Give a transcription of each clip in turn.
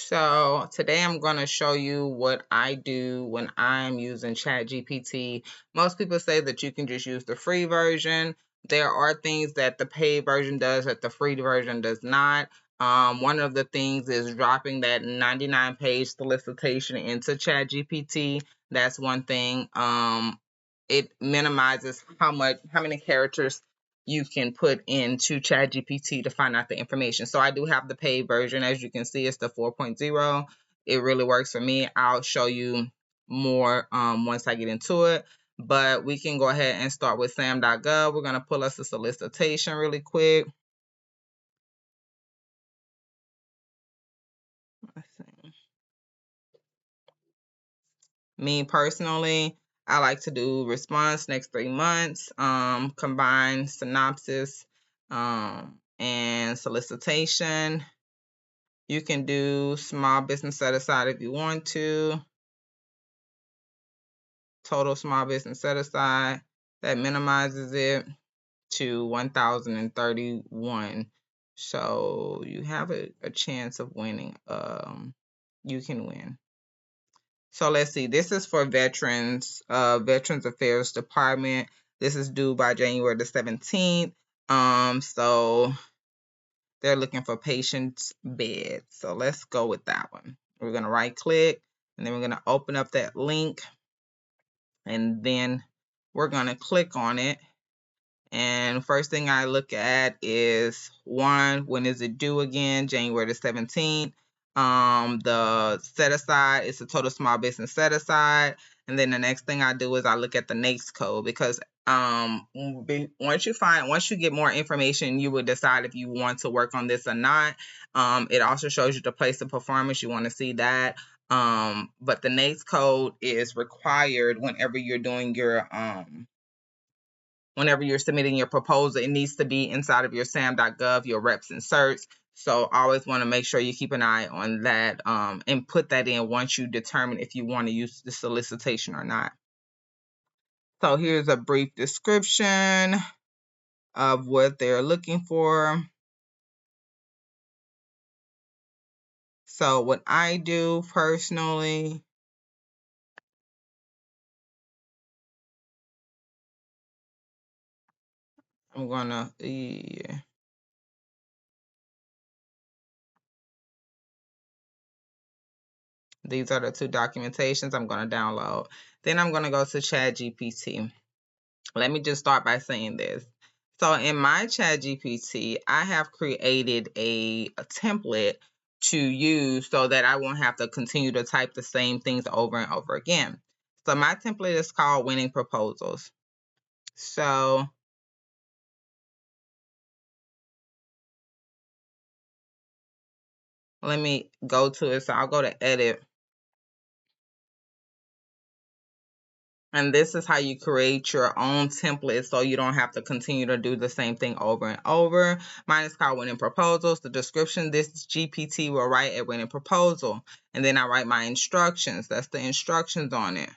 So today I'm going to show you what I do when I'm using ChatGPT. Most people say that you can just use the free version. There are things that the paid version does that the free version does not. One of the things is dropping that 99-page solicitation into ChatGPT. That's one thing. It minimizes how many characters you can put into ChatGPT to find out the information. So I do have the paid version. As you can see, it's the 4.0. It really works for me. I'll show you more once I get into it. But we can go ahead and start with SAM.gov. We're going to pull us a solicitation really quick. Let's see. Me personally, I like to do response next 3 months, combine synopsis, and solicitation. You can do small business set aside if you want to. Total small business set aside. That minimizes it to 1,031. So you have a chance of winning. You can win. So let's see. This is for Veterans Affairs Department. This is due by January the 17th. So they're looking for patients' beds. So let's go with that one. We're going to right click and then we're going to open up that link and then we're going to click on it. And first thing I look at is when is it due again? January the 17th. The set aside is the total small business set aside. And then the next thing I do is I look at the NAICS code, because once you get more information, you will decide if you want to work on this or not. It also shows you the place of performance. You want to see that. But the NAICS code is required whenever you're doing your whenever you're submitting your proposal. It needs to be inside of your SAM.gov, your reps and certs. So always want to make sure you keep an eye on that, and put that in once you determine if you want to use the solicitation or not. So here's a brief description of what they're looking for. So what I do personally, I'm gonna these are the two documentations I'm going to download. Then I'm going to go to ChatGPT. Let me just start by saying this. So in my ChatGPT, I have created a template to use so that I won't have to continue to type the same things over and over again. So my template is called Winning Proposals. So let me go to it. So I'll go to Edit. And this is how you create your own template so you don't have to continue to do the same thing over and over. Mine is called Winning Proposals. The description, this GPT will write a winning proposal. And then I write my instructions. That's the instructions on it.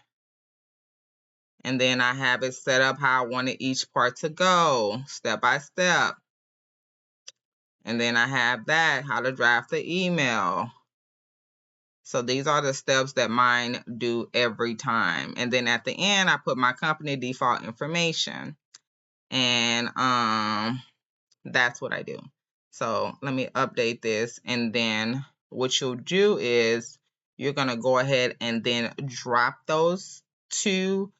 And then I have it set up how I wanted each part to go, step by step. And then I have that, how to draft the email. So these are the steps that mine do every time. And then at the end, I put my company default information. And that's what I do. So let me update this. And then what you'll do is you're going to go ahead and then drop those two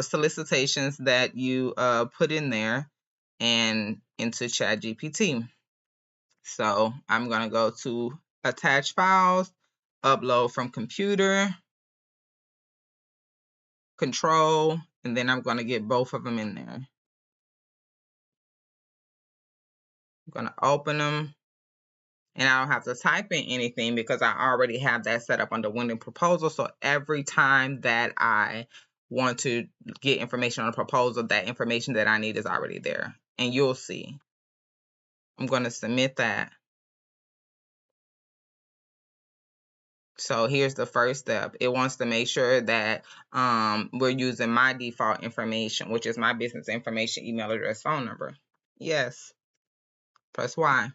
solicitations that you put in there and into ChatGPT. So I'm going to go to attach files, upload from computer, control, and then I'm going to get both of them in there. I'm going to open them, and I don't have to type in anything because I already have that set up under Winning Proposal. So every time that I want to get information on a proposal, that information that I need is already there. And you'll see. I'm going to submit that. So here's the first step. It wants to make sure that we're using my default information, which is my business information, email address, phone number. Yes. Press Y.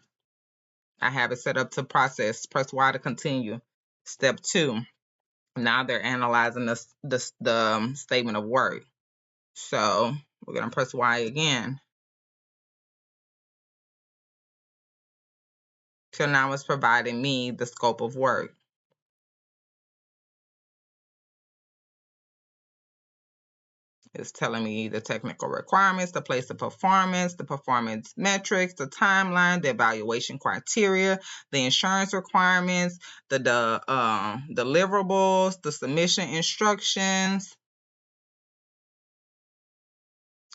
I have it set up to process. Press Y to continue. Step 2. Now they're analyzing the statement of work. So we're going to press Y again. So now it's providing me the scope of work. It's telling me the technical requirements, the place of performance, the performance metrics, the timeline, the evaluation criteria, the insurance requirements, the deliverables, the submission instructions.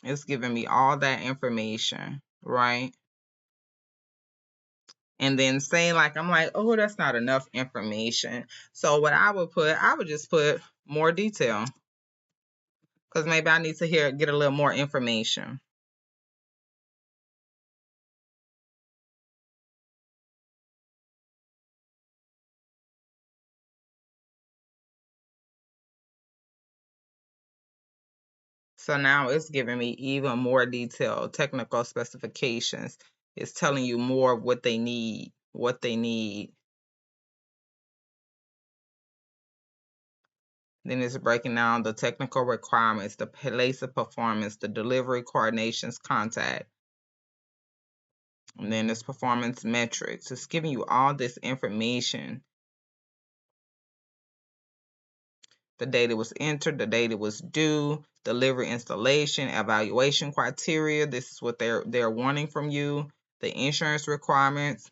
It's giving me all that information, right? And then say like, I'm like, oh, that's not enough information. So what I would just put more detail, because maybe I need to get a little more information. So now it's giving me even more detailed technical specifications. It's telling you more of what they need, Then it's breaking down the technical requirements, the place of performance, the delivery coordinations contact. And then it's performance metrics. It's giving you all this information. The date it was entered, the date it was due, delivery installation, evaluation criteria. This is what they're wanting from you. The insurance requirements.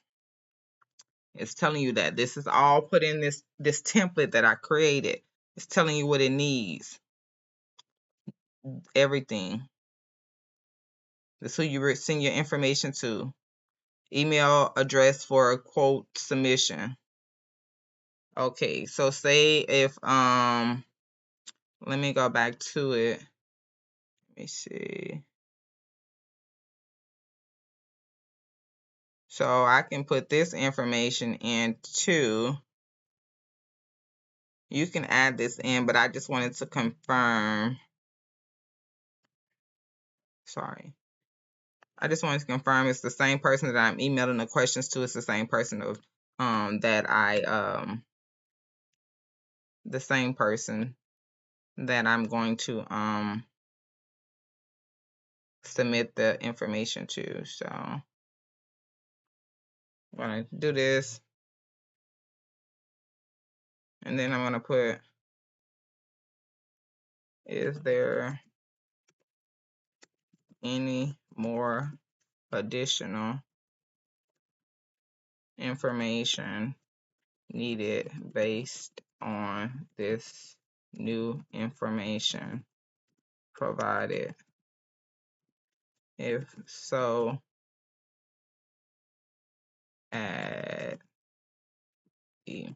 It's telling you that this is all put in this template that I created. It's telling you what it needs. Everything. This is who you send your information to. Email address for a quote submission. Okay, so say if let me go back to it. Let me see. So I can put this information in too. You can add this in, but I just wanted to confirm. Sorry. I just wanted to confirm it's the same person that I'm emailing the questions to. It's the same person of the same person that I'm going to submit the information to. So I'm gonna do this, and then I'm gonna put, is there any more additional information needed based on this new information provided? If so, add E.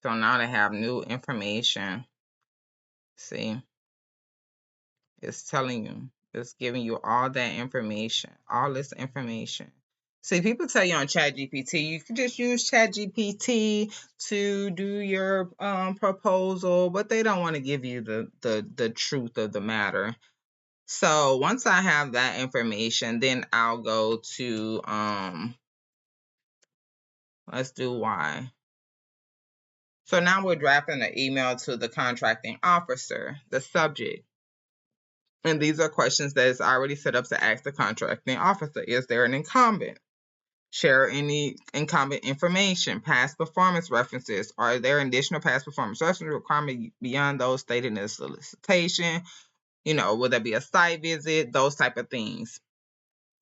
So now they have new information. See, it's telling you, it's giving you all that information, all this information. See, people tell you on ChatGPT, you can just use ChatGPT to do your proposal, but they don't want to give you the truth of the matter. So once I have that information, then I'll go to let's do Y. So now we're drafting an email to the contracting officer, the subject. And these are questions that is already set up to ask the contracting officer. Is there an incumbent? Share any incumbent information, past performance references. Are there additional past performance references requirements beyond those stated in the solicitation? Will there be a site visit? Those type of things.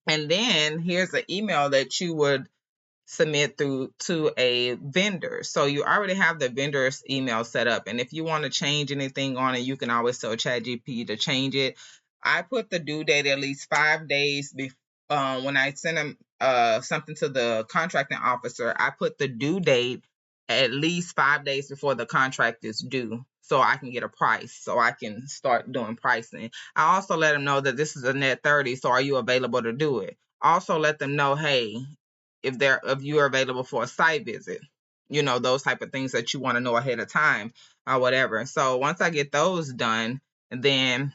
And then here's an email that you would submit through to a vendor. So you already have the vendor's email set up. And if you want to change anything on it, you can always tell ChatGPT to change it. I put the due date at least 5 days before. When I send them something to the contracting officer, I put the due date at least 5 days before the contract is due, so I can get a price, so I can start doing pricing. I also let them know that this is a net 30, so are you available to do it? Also let them know, hey, if you are available for a site visit, those type of things that you want to know ahead of time or whatever. So once I get those done, then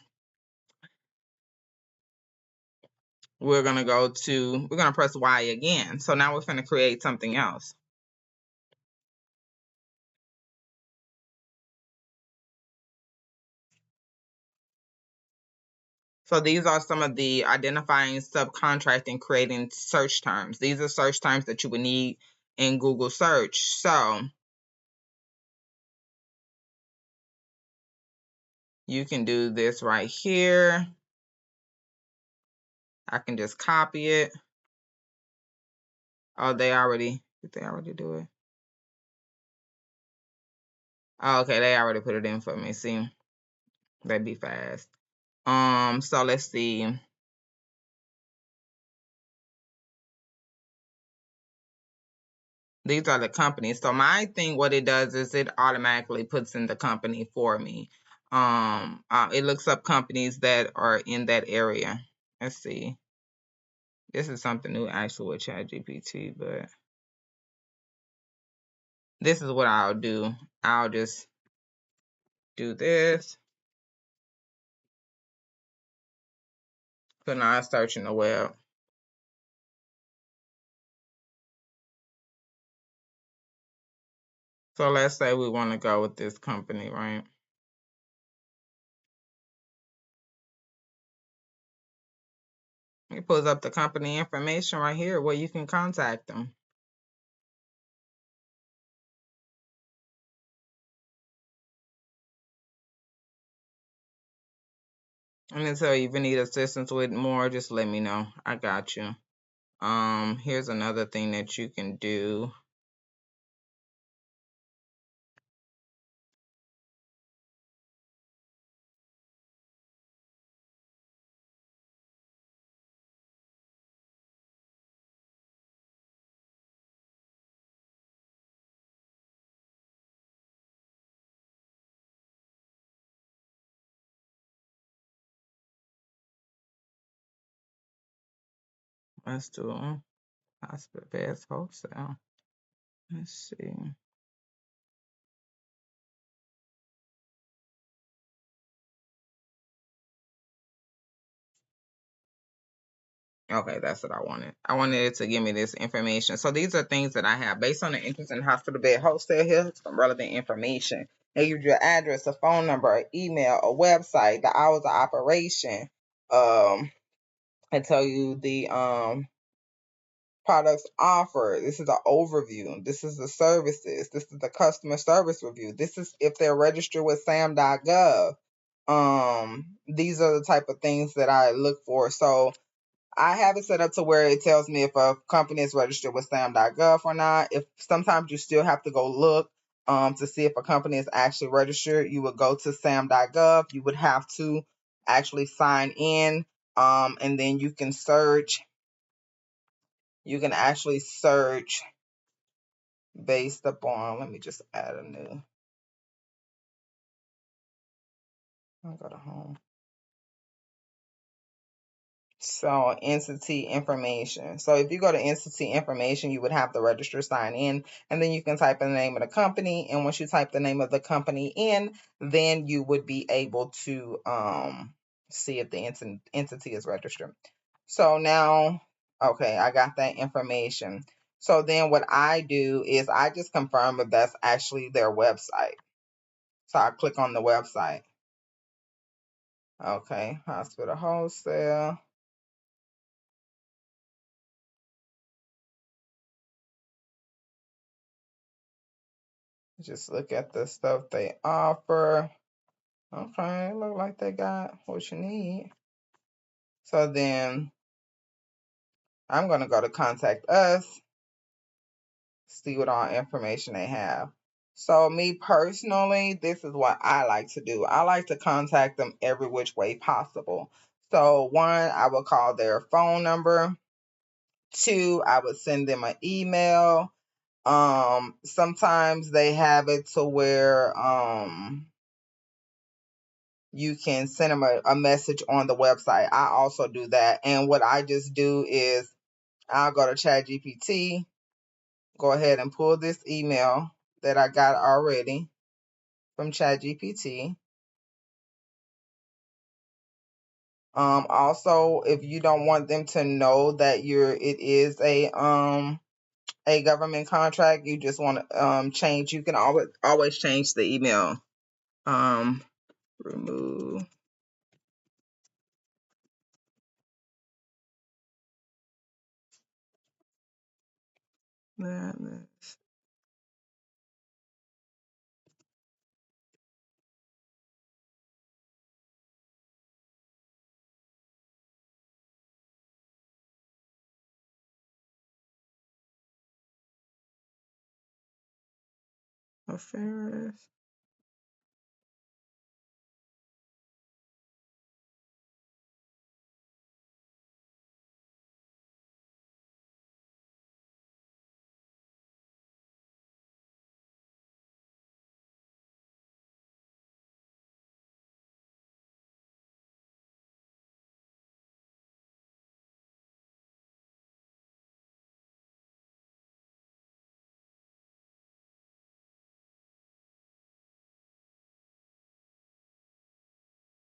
we're going to press Y again. So now we're going to create something else. So these are some of the identifying, subcontracting, creating search terms. These are search terms that you would need in Google search. So you can do this right here. I can just copy it. Oh, did they already do it? Oh, okay, they already put it in for me. See, that'd be fast. So let's see. These are the companies. So my thing, what it does is it automatically puts in the company for me. It looks up companies that are in that area. Let's see. This is something new actually with ChatGPT, but this is what I'll do. I'll just do this. So now I'm searching the web. So let's say we want to go with this company, right? It pulls up the company information right here where you can contact them. And then tell you if you need assistance with more, just let me know. I got you. Here's another thing that you can do. Let's do hospital beds wholesale. Let's see. Okay, that's what I wanted. I wanted it to give me this information. So these are things that I have based on the interest in hospital bed wholesale. Here's some relevant information. They give you your address, a phone number, an email, a website, the hours of operation. I tell you the products offered. This is an overview. This is the services. This is the customer service review. This is if they're registered with SAM.gov. These are the type of things that I look for. So I have it set up to where it tells me if a company is registered with SAM.gov or not. If sometimes you still have to go look to see if a company is actually registered, you would go to SAM.gov. You would have to actually sign in, and then you can search. You can actually search based upon. Let me just add a new. I'll go to home. So entity information. So if you go to entity information, you would have the register sign in, and then you can type in the name of the company. And once you type the name of the company in, then you would be able to see if the entity is registered. So now, okay, I got that information. So then what I do is I just confirm if that's actually their website. So I click on the website. Okay, hospital wholesale. Just look at the stuff they offer. Okay, look like they got what you need. So then I'm going to go to contact us, see what all information they have. So me personally, this is what I like to do. I like to contact them every which way possible. So one, I will call their phone number. Two, I would send them an email. Sometimes they have it to where you can send them a message on the website. I also do that. And what I just do is I'll go to ChatGPT, go ahead and pull this email that I got already from ChatGPT. Also, if you don't want them to know that it is a government contract, you just want to change. You can always change the email. Remove that. Affairs.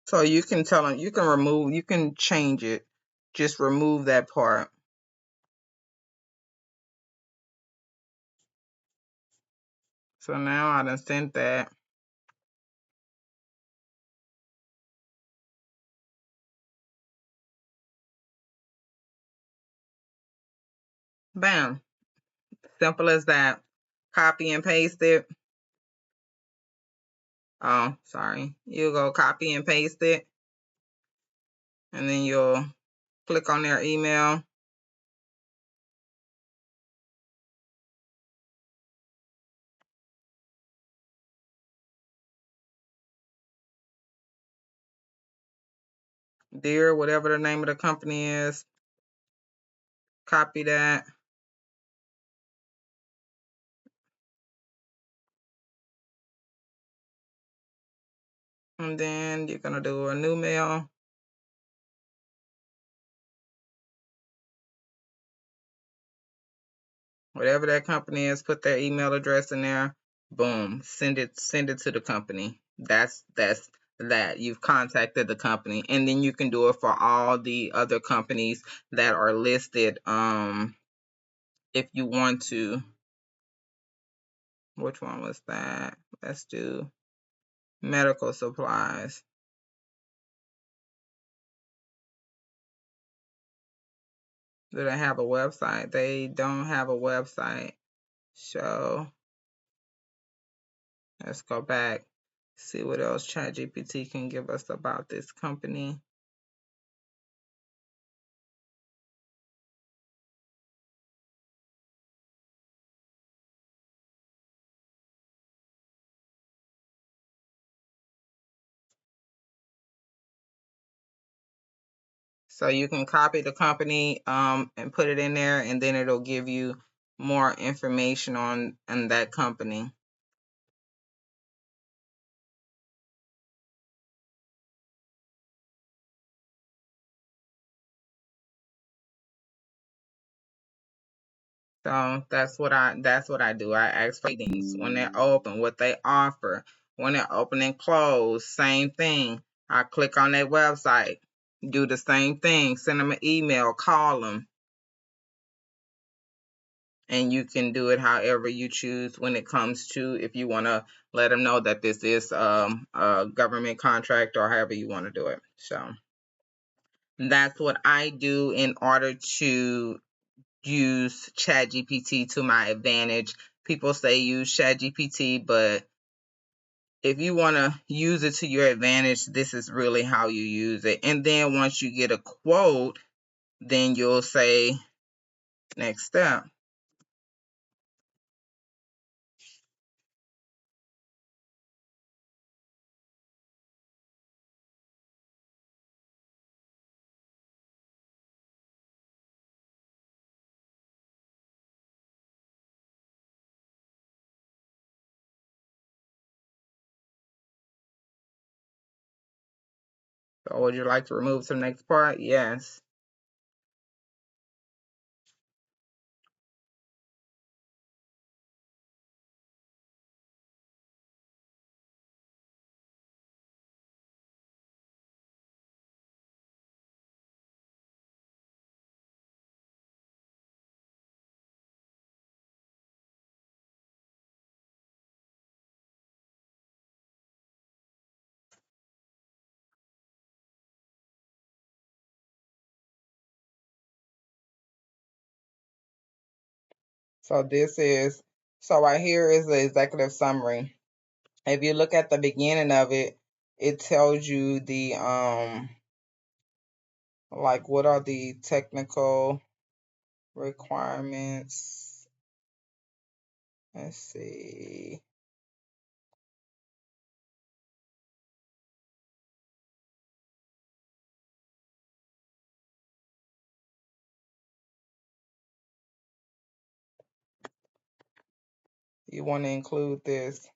So you can tell them, you can remove, you can change it. Just remove that part. So now I done sent that. Bam. Simple as that. Copy and paste it. Oh, sorry. You go copy and paste it. And then you'll click on their email. Dear, whatever the name of the company is. Copy that. And then you're going to do a new mail. Whatever that company is, put their email address in there. Boom. Send it to the company. That's that. You've contacted the company. And then you can do it for all the other companies that are listed. If you want to. Which one was that? Let's do medical supplies. Do they have a website? They don't have a website. So let's go back, see what else ChatGPT can give us about this company. So you can copy the company and put it in there, and then it'll give you more information on that company. So that's what I do. I ask for ratings when they're open, what they offer, when they're open and closed, same thing. I click on their website, do the same thing, send them an email, call them. And you can do it however you choose when it comes to, if you want to let them know that this is a government contract, or however you want to do it. So that's what I do in order to use ChatGPT to my advantage. People say use ChatGPT, but if you want to use it to your advantage, this is really how you use it. And then once you get a quote, then you'll say next step. So would you like to remove to the next part? Yes. So right here is the executive summary. If you look at the beginning of it, it tells you the like what are the technical requirements. Let's see. You want to include this.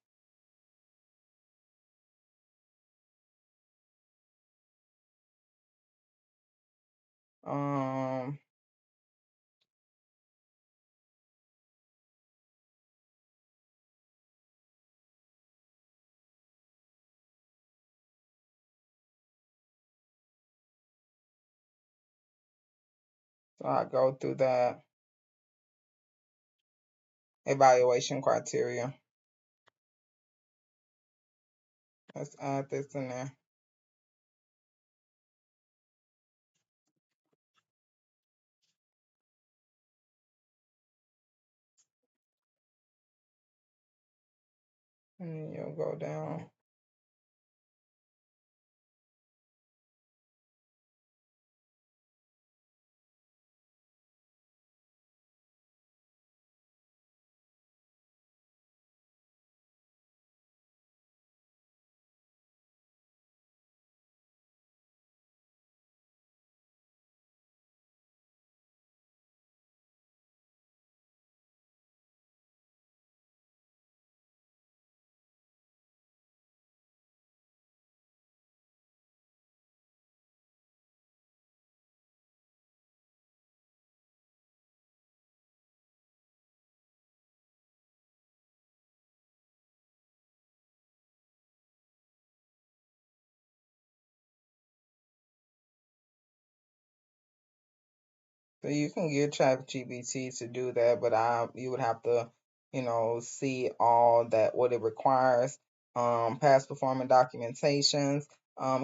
Um, so I go through that evaluation criteria. Let's add this in there. And then you'll go down. So you can get ChatGPT to do that, but you would have to, see all that what it requires. Past performance documentations,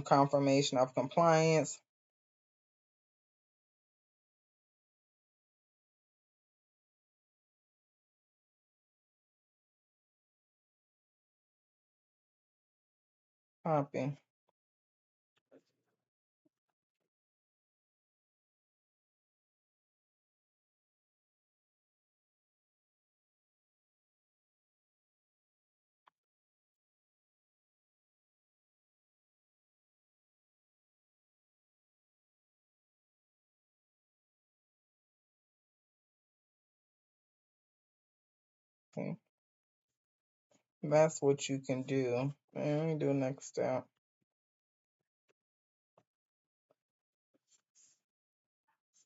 confirmation of compliance. Copy. Okay. That's what you can do. Let me do next step.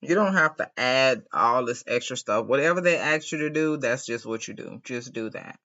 You don't have to add all this extra stuff. Whatever they ask you to do, that's just what you do. Just do that.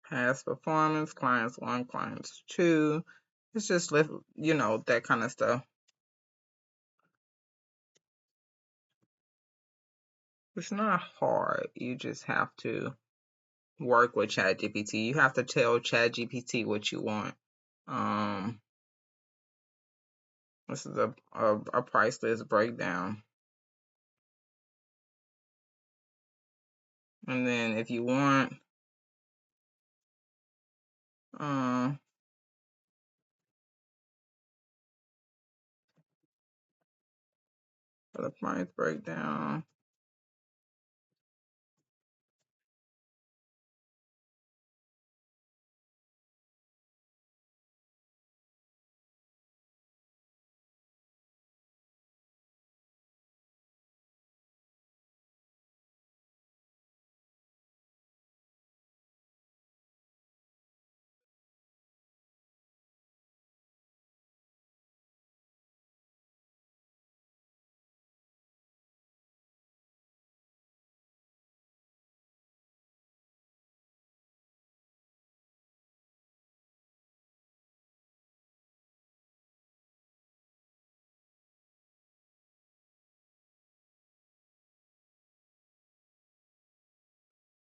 Past performance, clients one, clients two. It's just that kind of stuff. It's not hard. You just have to work with ChatGPT. You have to tell ChatGPT what you want. Um, this is a price list breakdown. And then if you want for the price breakdown,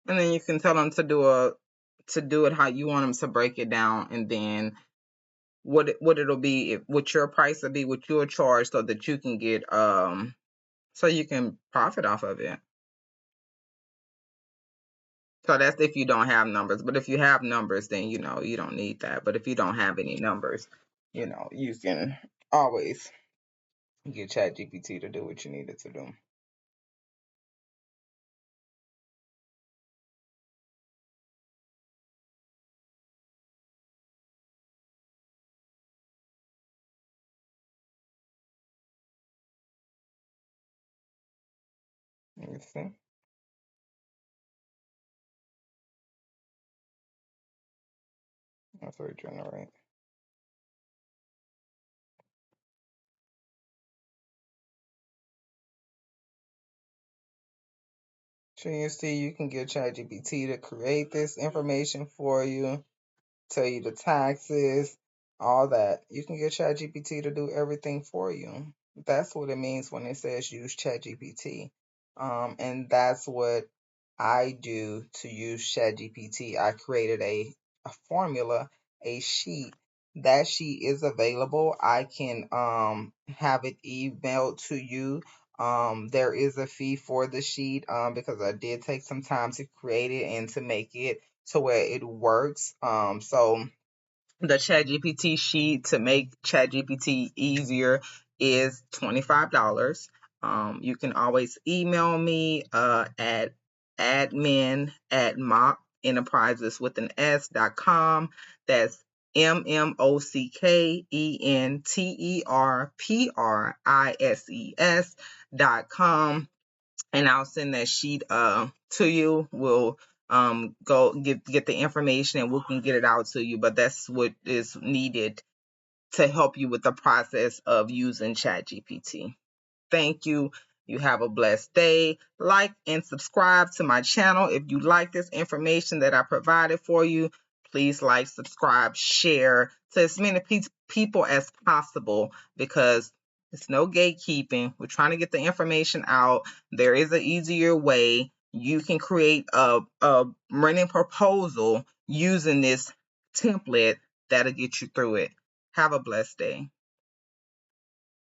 and then you can tell them to do it how you want them to break it down, and then what it'll be, what your price will be, what you'll charge, so that you can get so you can profit off of it. So that's if you don't have numbers. But if you have numbers, then you don't need that. But if you don't have any numbers, you can always get ChatGPT to do what you need it to do. Let me see. That's what we generate. So you see, you can get ChatGPT to create this information for you, tell you the taxes, all that. You can get ChatGPT to do everything for you. That's what it means when it says use ChatGPT. And that's what I do to use ChatGPT. I created a formula, a sheet. That sheet is available. I can have it emailed to you. There is a fee for the sheet because I did take some time to create it and to make it to where it works. So the ChatGPT sheet to make ChatGPT easier is $25. You can always email me at admin at mockenterprises with an s.com. That's MMOCKENTERPRISES.com, and I'll send that sheet to you. We'll go get the information and we can get it out to you. But that's what is needed to help you with the process of using ChatGPT. Thank you. You have a blessed day. Like and subscribe to my channel. If you like this information that I provided for you, please like, subscribe, share to as many people as possible, because it's no gatekeeping. We're trying to get the information out. There is an easier way. You can create a running proposal using this template that'll get you through it. Have a blessed day.